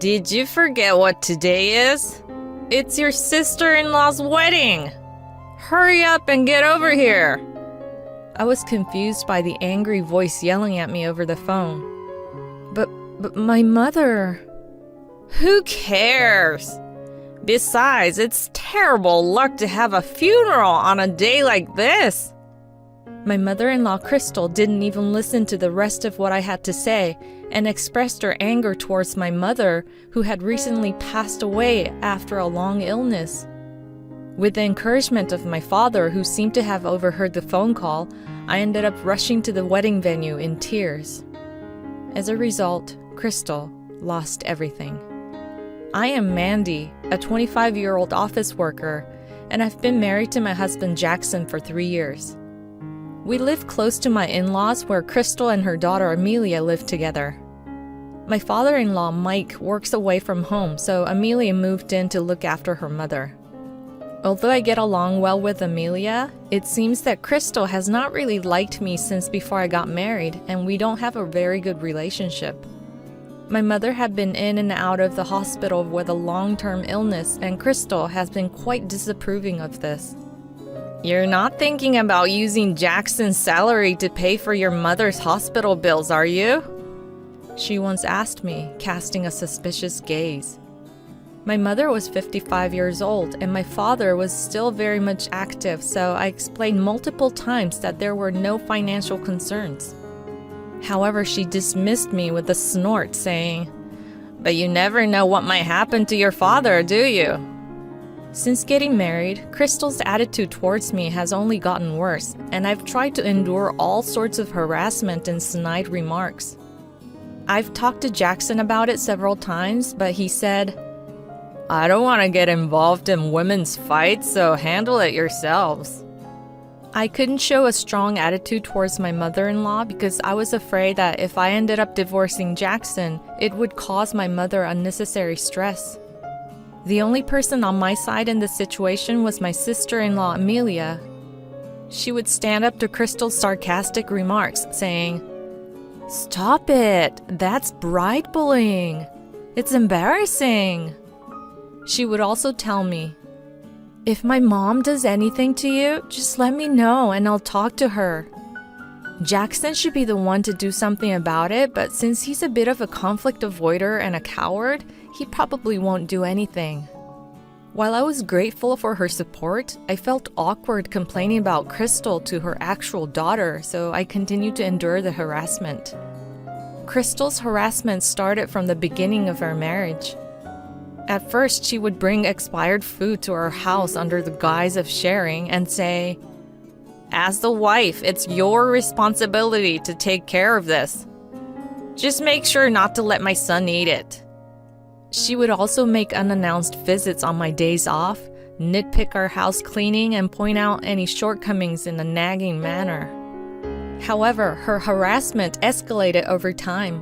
Did you forget what today is? It's your sister-in-law's wedding! Hurry up and get over here! I was confused by the angry voice yelling at me over the phone. But my mother... Who cares? Besides, it's terrible luck to have a funeral on a day like this. My mother-in-law, Crystal, didn't even listen to the rest of what I had to say and expressed her anger towards my mother, who had recently passed away after a long illness. With the encouragement of my father, who seemed to have overheard the phone call, I ended up rushing to the wedding venue in tears. As a result, Crystal lost everything. I am Mandy, a 25-year-old office worker, and I've been married to my husband Jackson for 3 years. We live close to my in-laws, where Crystal and her daughter Amelia live together. My father-in-law Mike works away from home, so Amelia moved in to look after her mother. Although I get along well with Amelia, it seems that Crystal has not really liked me since before I got married, and we don't have a very good relationship. My mother had been in and out of the hospital with a long-term illness, and Crystal has been quite disapproving of this. You're not thinking about using Jackson's salary to pay for your mother's hospital bills, are you? She once asked me, casting a suspicious gaze. My mother was 55 years old, and my father was still very much active, so I explained multiple times that there were no financial concerns. However, she dismissed me with a snort, saying, "But you never know what might happen to your father, do you?" Since getting married, Crystal's attitude towards me has only gotten worse, and I've tried to endure all sorts of harassment and snide remarks. I've talked to Jackson about it several times, but he said, "I don't want to get involved in women's fights, so handle it yourselves." I couldn't show a strong attitude towards my mother-in-law because I was afraid that if I ended up divorcing Jackson, it would cause my mother unnecessary stress. The only person on my side in this situation was my sister-in-law, Amelia. She would stand up to Crystal's sarcastic remarks, saying, "Stop it! That's bride bullying! It's embarrassing!" She would also tell me, "If my mom does anything to you, just let me know and I'll talk to her. Jackson should be the one to do something about it, but since he's a bit of a conflict avoider and a coward, he probably won't do anything." While I was grateful for her support, I felt awkward complaining about Crystal to her actual daughter, so I continued to endure the harassment. Crystal's harassment started from the beginning of our marriage. At first, she would bring expired food to our house under the guise of sharing and say, "As the wife, it's your responsibility to take care of this. Just make sure not to let my son eat it." She would also make unannounced visits on my days off, nitpick our house cleaning, and point out any shortcomings in a nagging manner. However, her harassment escalated over time.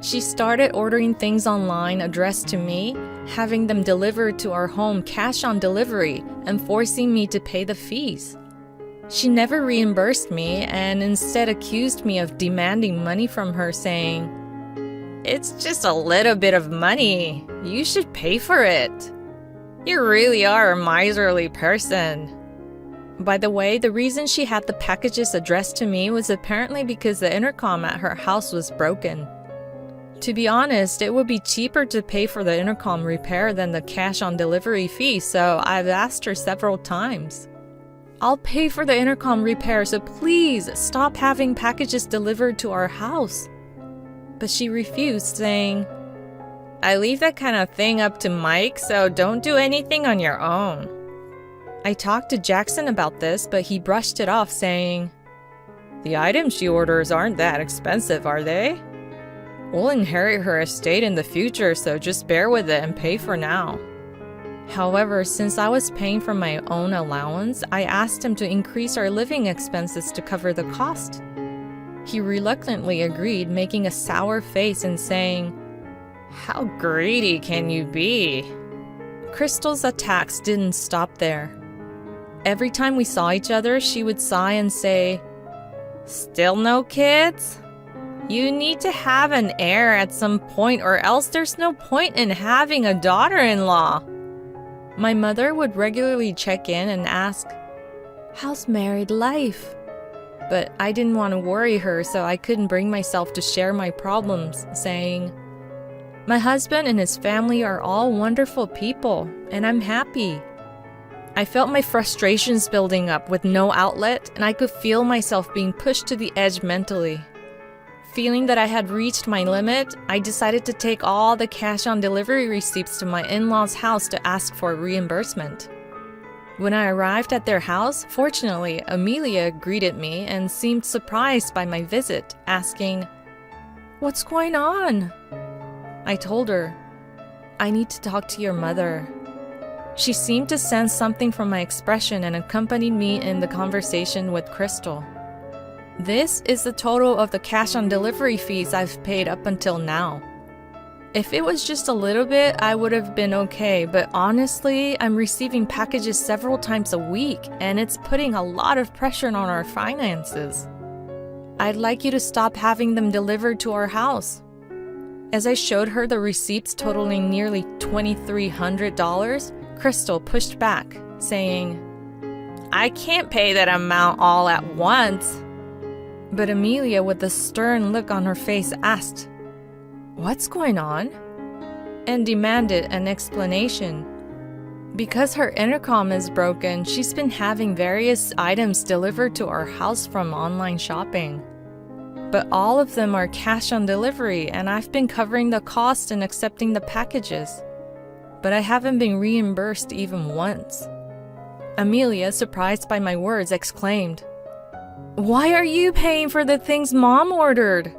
She started ordering things online addressed to me, having them delivered to our home cash on delivery, and forcing me to pay the fees. She never reimbursed me and instead accused me of demanding money from her, saying, "It's just a little bit of money. You should pay for it. You really are a miserly person." By the way, the reason she had the packages addressed to me was apparently because the intercom at her house was broken. To be honest, it would be cheaper to pay for the intercom repair than the cash on delivery fee, so I've asked her several times. "I'll pay for the intercom repair, so please stop having packages delivered to our house." But she refused, saying, "I leave that kind of thing up to Mike, so don't do anything on your own." I talked to Jackson about this, but he brushed it off, saying, "The items she orders aren't that expensive, are they? We'll inherit her estate in the future, so just bear with it and pay for now." However, since I was paying for my own allowance, I asked him to increase our living expenses to cover the cost. He reluctantly agreed, making a sour face and saying, "How greedy can you be?" Crystal's attacks didn't stop there. Every time we saw each other, she would sigh and say, "Still no kids? You need to have an heir at some point, or else there's no point in having a daughter-in-law. My mother would regularly check in and ask, "How's married life?" But I didn't want to worry her, so I couldn't bring myself to share my problems, saying, "My husband and his family are all wonderful people, and I'm happy." I felt my frustrations building up with no outlet, and I could feel myself being pushed to the edge mentally. Feeling that I had reached my limit, I decided to take all the cash-on-delivery receipts to my in-laws' house to ask for reimbursement. When I arrived at their house, fortunately, Amelia greeted me and seemed surprised by my visit, asking, "What's going on?" I told her, "I need to talk to your mother." She seemed to sense something from my expression and accompanied me in the conversation with Crystal. This is the total of the cash-on-delivery fees I've paid up until now. If it was just a little bit, I would have been okay, but honestly, I'm receiving packages several times a week, and it's putting a lot of pressure on our finances. I'd like you to stop having them delivered to our house. As I showed her the receipts totaling nearly $2,300, Crystal pushed back, saying, "I can't pay that amount all at once." But Amelia, with a stern look on her face, asked, "What's going on?" and demanded an explanation. Because her intercom is broken, she's been having various items delivered to our house from online shopping. But all of them are cash on delivery, and I've been covering the cost and accepting the packages. But I haven't been reimbursed even once. Amelia, surprised by my words, exclaimed, "Why are you paying for the things Mom ordered?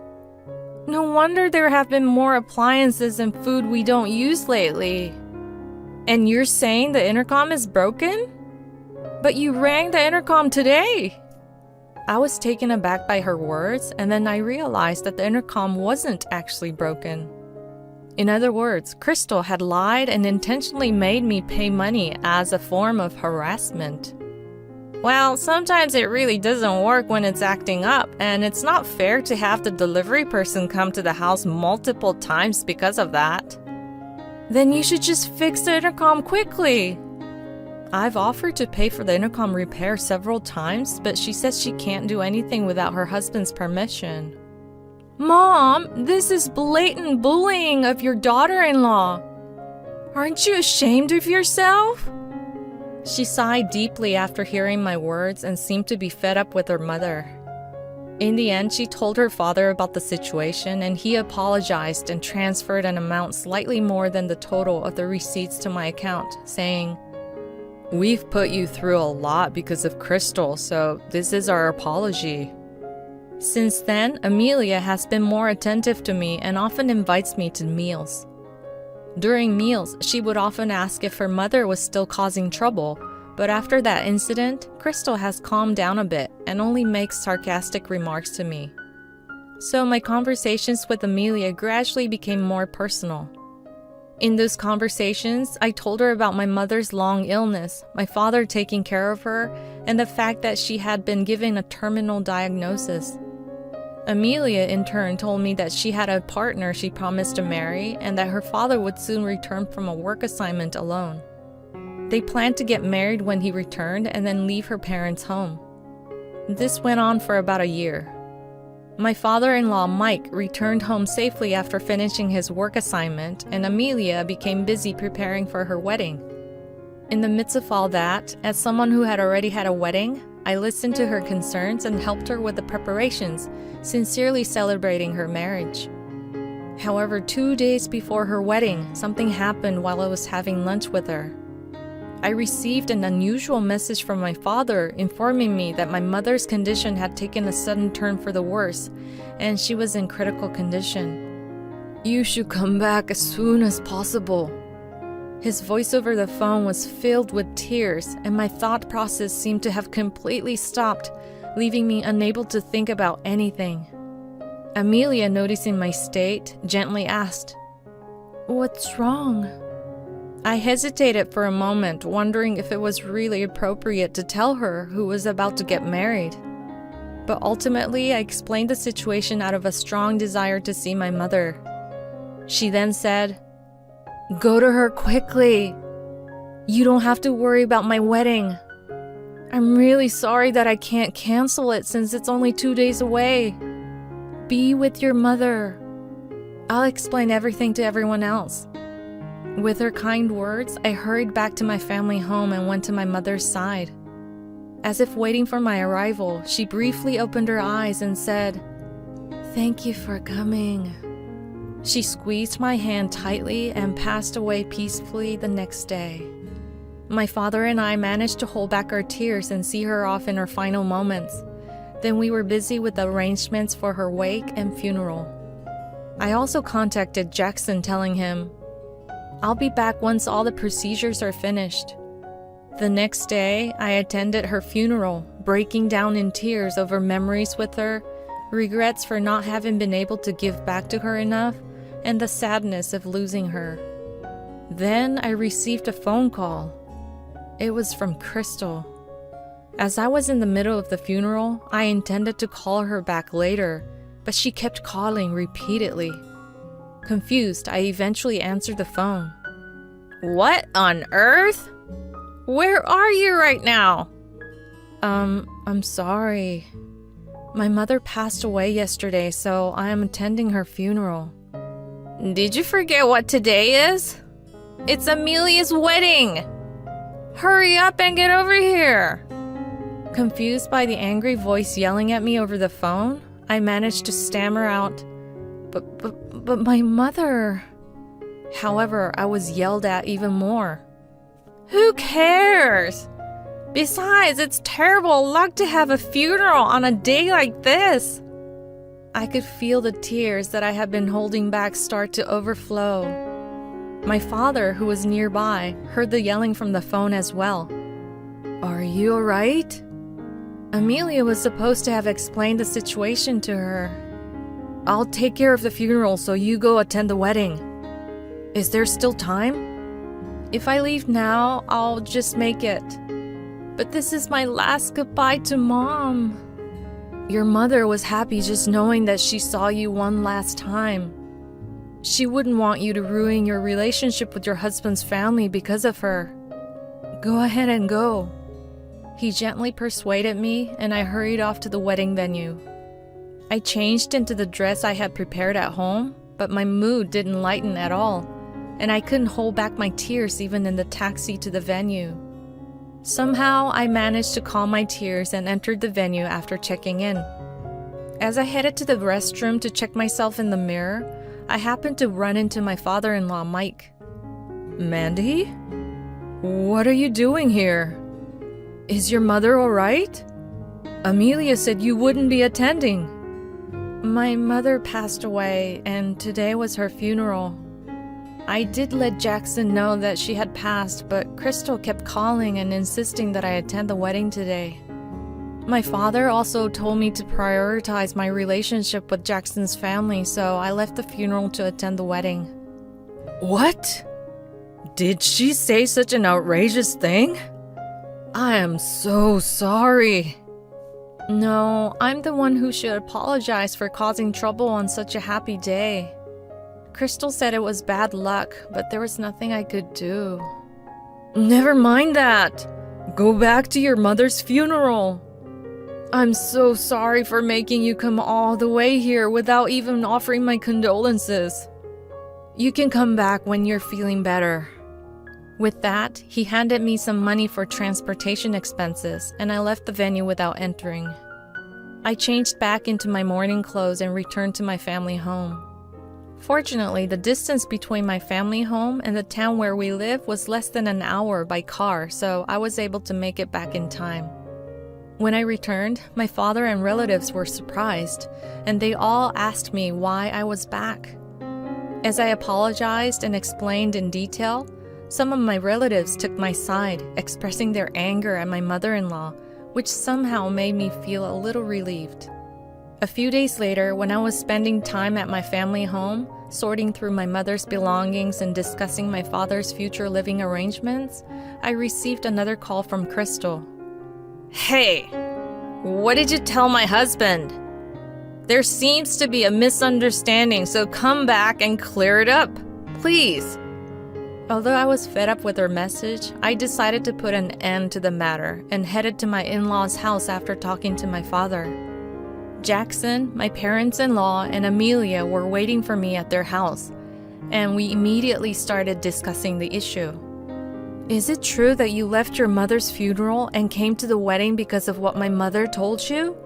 No wonder there have been more appliances and food we don't use lately. And you're saying the intercom is broken? But you rang the intercom today." I was taken aback by her words, and then I realized that the intercom wasn't actually broken. In other words, Crystal had lied and intentionally made me pay money as a form of harassment. Well, sometimes it really doesn't work when it's acting up, and it's not fair to have the delivery person come to the house multiple times because of that. Then you should just fix the intercom quickly. I've offered to pay for the intercom repair several times, but she says she can't do anything without her husband's permission. Mom, this is blatant bullying of your daughter-in-law. Aren't you ashamed of yourself? She sighed deeply after hearing my words and seemed to be fed up with her mother. In the end, she told her father about the situation, and he apologized and transferred an amount slightly more than the total of the receipts to my account, saying, "We've put you through a lot because of Crystal, so this is our apology." Since then, Amelia has been more attentive to me and often invites me to meals. During meals, she would often ask if her mother was still causing trouble, but after that incident, Crystal has calmed down a bit and only makes sarcastic remarks to me. So my conversations with Amelia gradually became more personal. In those conversations, I told her about my mother's long illness, my father taking care of her, and the fact that she had been given a terminal diagnosis. Amelia, in turn, told me that she had a partner she promised to marry and that her father would soon return from a work assignment alone. They planned to get married when he returned and then leave her parents' home. This went on for about a year. My father-in-law, Mike, returned home safely after finishing his work assignment, and Amelia became busy preparing for her wedding. In the midst of all that, as someone who had already had a wedding, I listened to her concerns and helped her with the preparations, sincerely celebrating her marriage. However, 2 days before her wedding, something happened while I was having lunch with her. I received an unusual message from my father informing me that my mother's condition had taken a sudden turn for the worse, and she was in critical condition. "You should come back as soon as possible." His voice over the phone was filled with tears, and my thought process seemed to have completely stopped, leaving me unable to think about anything. Amelia, noticing my state, gently asked, "What's wrong?" I hesitated for a moment, wondering if it was really appropriate to tell her who was about to get married. But ultimately, I explained the situation out of a strong desire to see my mother. She then said, "Go to her quickly. You don't have to worry about my wedding. I'm really sorry that I can't cancel it since it's only 2 days away. Be with your mother. I'll explain everything to everyone else." With her kind words, I hurried back to my family home and went to my mother's side. As if waiting for my arrival, she briefly opened her eyes and said, "Thank you for coming." She squeezed my hand tightly and passed away peacefully the next day. My father and I managed to hold back our tears and see her off in her final moments. Then we were busy with the arrangements for her wake and funeral. I also contacted Jackson, telling him, "I'll be back once all the procedures are finished." The next day, I attended her funeral, breaking down in tears over memories with her, regrets for not having been able to give back to her enough, and the sadness of losing her. Then I received a phone call. It was from Crystal. As I was in the middle of the funeral, I intended to call her back later, but she kept calling repeatedly. Confused, I eventually answered the phone. "What on earth? Where are you right now?" I'm sorry. My mother passed away yesterday, so I am attending her funeral." "Did you forget what today is? It's Amelia's wedding! Hurry up and get over here!" Confused by the angry voice yelling at me over the phone, I managed to stammer out, But my mother." However, I was yelled at even more. "Who cares? Besides, it's terrible luck to have a funeral on a day like this." I could feel the tears that I had been holding back start to overflow. My father, who was nearby, heard the yelling from the phone as well. "Are you alright?" Amelia was supposed to have explained the situation to her. "I'll take care of the funeral, so you go attend the wedding. Is there still time? If I leave now, I'll just make it. But this is my last goodbye to Mom. Your mother was happy just knowing that she saw you one last time. She wouldn't want you to ruin your relationship with your husband's family because of her. Go ahead and go." He gently persuaded me, and I hurried off to the wedding venue. I changed into the dress I had prepared at home, but my mood didn't lighten at all, and I couldn't hold back my tears even in the taxi to the venue. Somehow, I managed to calm my tears and entered the venue after checking in. As I headed to the restroom to check myself in the mirror, I happened to run into my father-in-law, Mike. "Mandy? What are you doing here? Is your mother alright? Amelia said you wouldn't be attending." "My mother passed away, and today was her funeral. I did let Jackson know that she had passed, but Crystal kept calling and insisting that I attend the wedding today. My father also told me to prioritize my relationship with Jackson's family, so I left the funeral to attend the wedding." "What? Did she say such an outrageous thing? I am so sorry." "No, I'm the one who should apologize for causing trouble on such a happy day. Crystal said it was bad luck, but there was nothing I could do." "Never mind that. Go back to your mother's funeral. I'm so sorry for making you come all the way here without even offering my condolences. You can come back when you're feeling better." With that, he handed me some money for transportation expenses, and I left the venue without entering. I changed back into my morning clothes and returned to my family home. Fortunately, the distance between my family home and the town where we live was less than an hour by car, so I was able to make it back in time. When I returned, my father and relatives were surprised, and they all asked me why I was back. As I apologized and explained in detail, some of my relatives took my side, expressing their anger at my mother-in-law, which somehow made me feel a little relieved. A few days later, when I was spending time at my family home, sorting through my mother's belongings and discussing my father's future living arrangements, I received another call from Crystal. "Hey, What did you tell my husband? There seems to be a misunderstanding, so come back and clear it up, please. Although I was fed up with her message, I decided to put an end to the matter and headed to my in-laws' house after talking to my father. Jackson, my parents-in-law, and Amelia were waiting for me at their house, and we immediately started discussing the issue. Is it true that you left your mother's funeral and came to the wedding because of what my mother told you?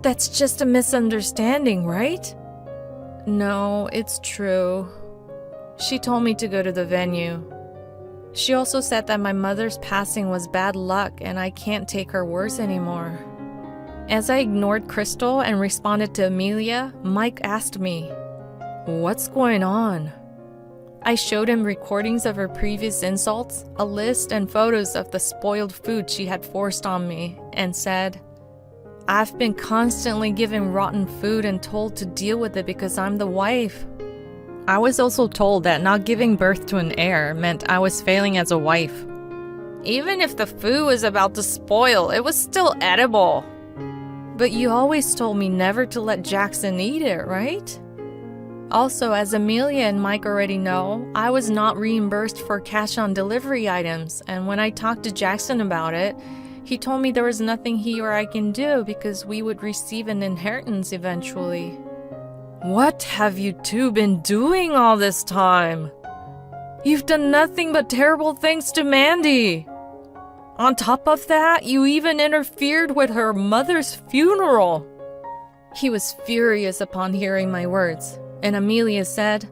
That's just a misunderstanding, right? No, it's true. She told me to go to the venue. She also said that my mother's passing was bad luck and I can't take her words anymore. As I ignored Crystal and responded to Amelia, Mike asked me, "What's going on?" I showed him recordings of her previous insults, a list and photos of the spoiled food she had forced on me, and said, "I've been constantly given rotten food and told to deal with it because I'm the wife." I was also told that not giving birth to an heir meant I was failing as a wife. Even if the food was about to spoil, it was still edible. But you always told me never to let Jackson eat it, right? Also, as Amelia and Mike already know, I was not reimbursed for cash-on-delivery items, and when I talked to Jackson about it, he told me there was nothing he or I can do because we would receive an inheritance eventually. What have you two been doing all this time? You've done nothing but terrible things to Mandy. On top of that, you even interfered with her mother's funeral. He was furious upon hearing my words, and Amelia said,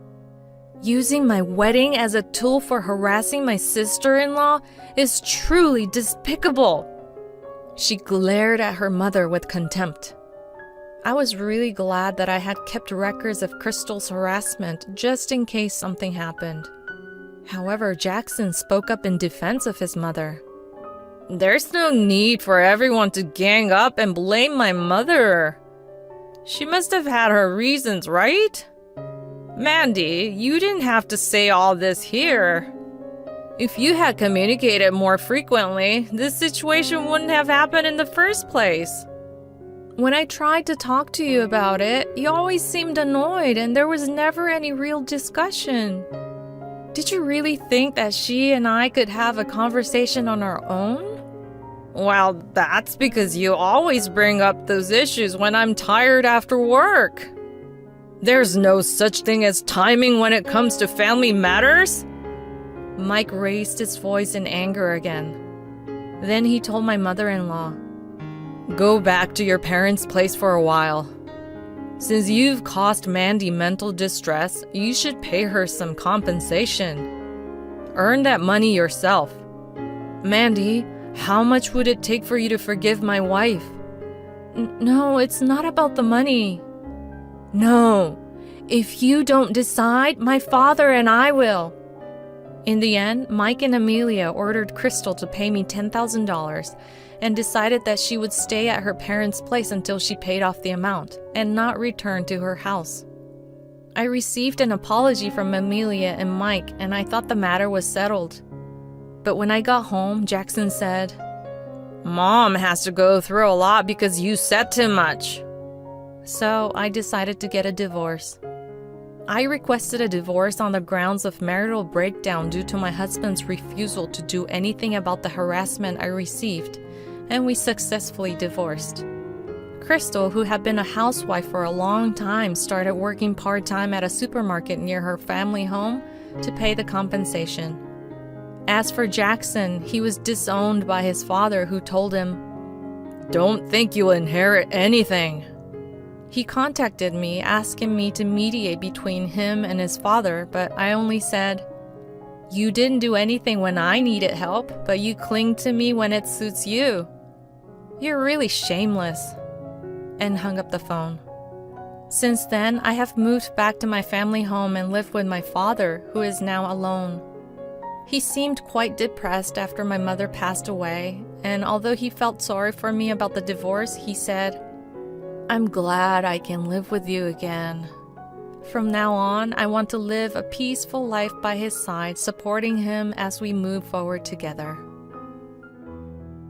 "Using my wedding as a tool for harassing my sister-in-law is truly despicable." She glared at her mother with contempt. I was really glad that I had kept records of Crystal's harassment just in case something happened. However, Jackson spoke up in defense of his mother. "There's no need for everyone to gang up and blame my mother. She must have had her reasons, right? Mandy, you didn't have to say all this here. If you had communicated more frequently, this situation wouldn't have happened in the first place. When I tried to talk to you about it, you always seemed annoyed and there was never any real discussion. Did you really think that she and I could have a conversation on our own?" "Well, that's because you always bring up those issues when I'm tired after work. There's no such thing as timing when it comes to family matters." Mike raised his voice in anger again. Then he told my mother-in-law, "Go back to your parents' place for a while. Since you've caused Mandy mental distress, you should pay her some compensation. Earn that money yourself. Mandy, how much would it take for you to forgive my wife?" No, it's not about the money." "No, if you don't decide, my father and I will." In the end, Mike and Amelia ordered Crystal to pay me $10,000 and decided that she would stay at her parents' place until she paid off the amount and not return to her house. I received an apology from Amelia and Mike, and I thought the matter was settled. But when I got home, Jackson said, "Mom has to go through a lot because you said too much." So I decided to get a divorce. I requested a divorce on the grounds of marital breakdown due to my husband's refusal to do anything about the harassment I received, and we successfully divorced. Crystal, who had been a housewife for a long time, started working part-time at a supermarket near her family home to pay the compensation. As for Jackson, he was disowned by his father, who told him, "Don't think you'll inherit anything." He contacted me, asking me to mediate between him and his father, but I only said, "You didn't do anything when I needed help, but you cling to me when it suits you. You're really shameless," and hung up the phone. Since then, I have moved back to my family home and lived with my father, who is now alone. He seemed quite depressed after my mother passed away, and although he felt sorry for me about the divorce, he said, "I'm glad I can live with you again. From now on, I want to live a peaceful life by his side, supporting him as we move forward together."